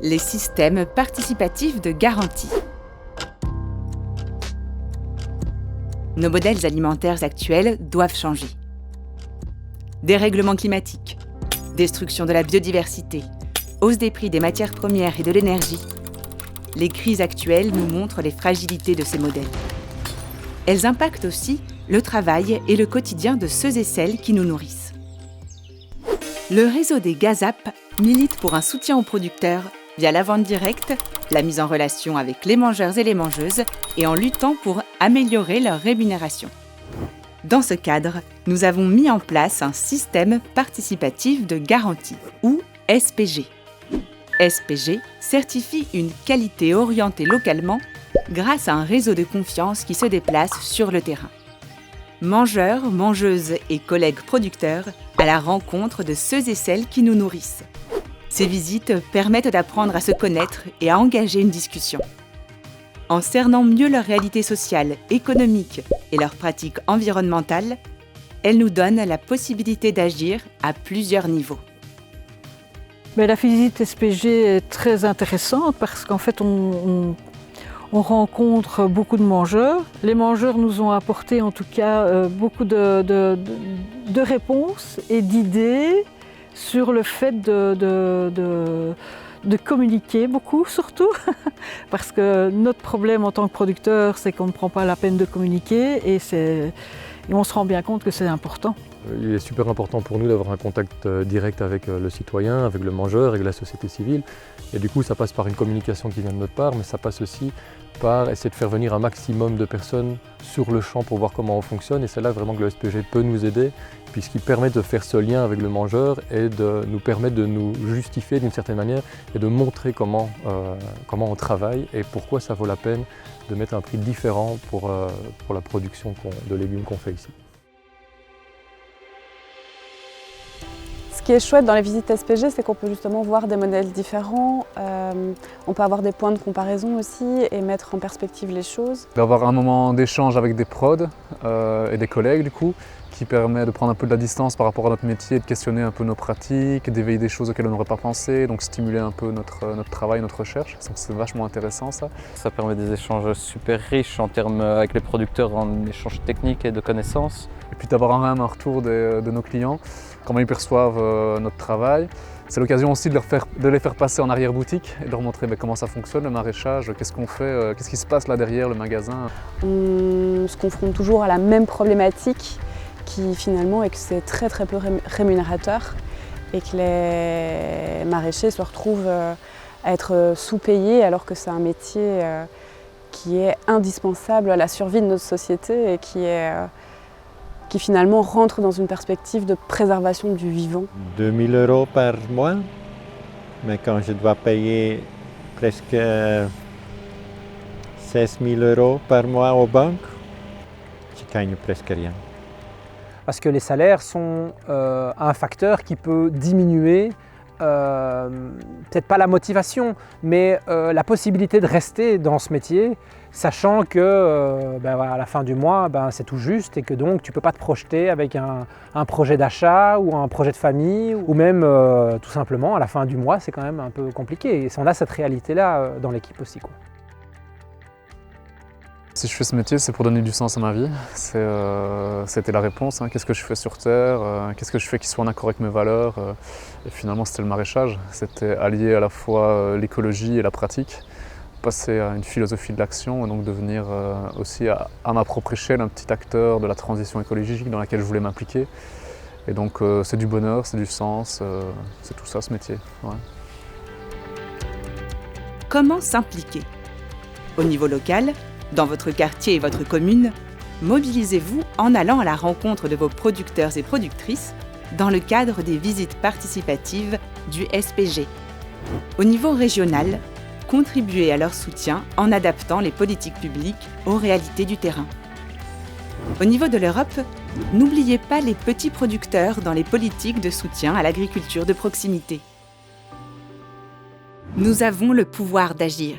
les systèmes participatifs de garantie. Nos modèles alimentaires actuels doivent changer. Dérèglement climatique, destruction de la biodiversité, hausse des prix des matières premières et de l'énergie. Les crises actuelles nous montrent les fragilités de ces modèles. Elles impactent aussi le travail et le quotidien de ceux et celles qui nous nourrissent. Le réseau des GAZAP milite pour un soutien aux producteurs via la vente directe, la mise en relation avec les mangeurs et les mangeuses et en luttant pour améliorer leur rémunération. Dans ce cadre, nous avons mis en place un système participatif de garantie, ou SPG. SPG certifie une qualité orientée localement grâce à un réseau de confiance qui se déplace sur le terrain. Mangeurs, mangeuses et collègues producteurs à la rencontre de ceux et celles qui nous nourrissent. Ces visites permettent d'apprendre à se connaître et à engager une discussion. En cernant mieux leur réalité sociale, économique et leurs pratiques environnementales, elles nous donnent la possibilité d'agir à plusieurs niveaux. La visite SPG est très intéressante parce qu'en fait on rencontre beaucoup de mangeurs. Les mangeurs nous ont apporté en tout cas beaucoup de réponses et d'idées sur le fait de communiquer beaucoup surtout parce que notre problème en tant que producteur c'est qu'on ne prend pas la peine de communiquer et on se rend bien compte que c'est important. Il est super important pour nous d'avoir un contact direct avec le citoyen, avec le mangeur, avec la société civile. Et du coup, ça passe par une communication qui vient de notre part, mais ça passe aussi par essayer de faire venir un maximum de personnes sur le champ pour voir comment on fonctionne. Et c'est là vraiment que le SPG peut nous aider, puisqu'il permet de faire ce lien avec le mangeur et de nous permettre de nous justifier d'une certaine manière et de montrer comment on travaille et pourquoi ça vaut la peine de mettre un prix différent pour la production de légumes qu'on fait ici. Ce qui est chouette dans les visites SPG, c'est qu'on peut justement voir des modèles différents, on peut avoir des points de comparaison aussi et mettre en perspective les choses. D'avoir un moment d'échange avec des prods et des collègues du coup, qui permet de prendre un peu de la distance par rapport à notre métier, de questionner un peu nos pratiques, d'éveiller des choses auxquelles on n'aurait pas pensé, donc stimuler un peu notre travail, notre recherche. Donc c'est vachement intéressant ça. Ça permet des échanges super riches en termes avec les producteurs, en échanges techniques et de connaissances. Et puis d'avoir un retour de nos clients, comment ils perçoivent notre travail. C'est l'occasion aussi de les faire passer en arrière-boutique et de leur montrer comment ça fonctionne, le maraîchage, qu'est-ce qu'on fait, qu'est-ce qui se passe là derrière le magasin. On se confronte toujours à la même problématique qui finalement est que c'est très peu rémunérateur et que les maraîchers se retrouvent à être sous-payés alors que c'est un métier qui est indispensable à la survie de notre société et qui finalement rentre dans une perspective de préservation du vivant. 2 000 € par mois, mais quand je dois payer presque 16 000 € par mois aux banques, je gagne presque rien. Parce que les salaires sont un facteur qui peut diminuer, peut-être pas la motivation, mais la possibilité de rester dans ce métier, sachant que à la fin du mois, c'est tout juste et que donc tu ne peux pas te projeter avec un projet d'achat ou un projet de famille, ou même tout simplement à la fin du mois, c'est quand même un peu compliqué. Et on a cette réalité-là dans l'équipe aussi, quoi. Si je fais ce métier, c'est pour donner du sens à ma vie. C'était la réponse. Qu'est-ce que je fais sur Terre? Qu'est-ce que je fais qui soit en accord avec mes valeurs? Et finalement, c'était le maraîchage. C'était allier à la fois l'écologie et la pratique. Passer à une philosophie de l'action et donc devenir aussi à ma propre échelle un petit acteur de la transition écologique dans laquelle je voulais m'impliquer. Et donc c'est du bonheur, c'est du sens, c'est tout ça ce métier. Ouais. Comment s'impliquer? Au niveau local, dans votre quartier et votre commune, mobilisez-vous en allant à la rencontre de vos producteurs et productrices dans le cadre des visites participatives du SPG. Au niveau régional, contribuez à leur soutien en adaptant les politiques publiques aux réalités du terrain. Au niveau de l'Europe, n'oubliez pas les petits producteurs dans les politiques de soutien à l'agriculture de proximité. Nous avons le pouvoir d'agir.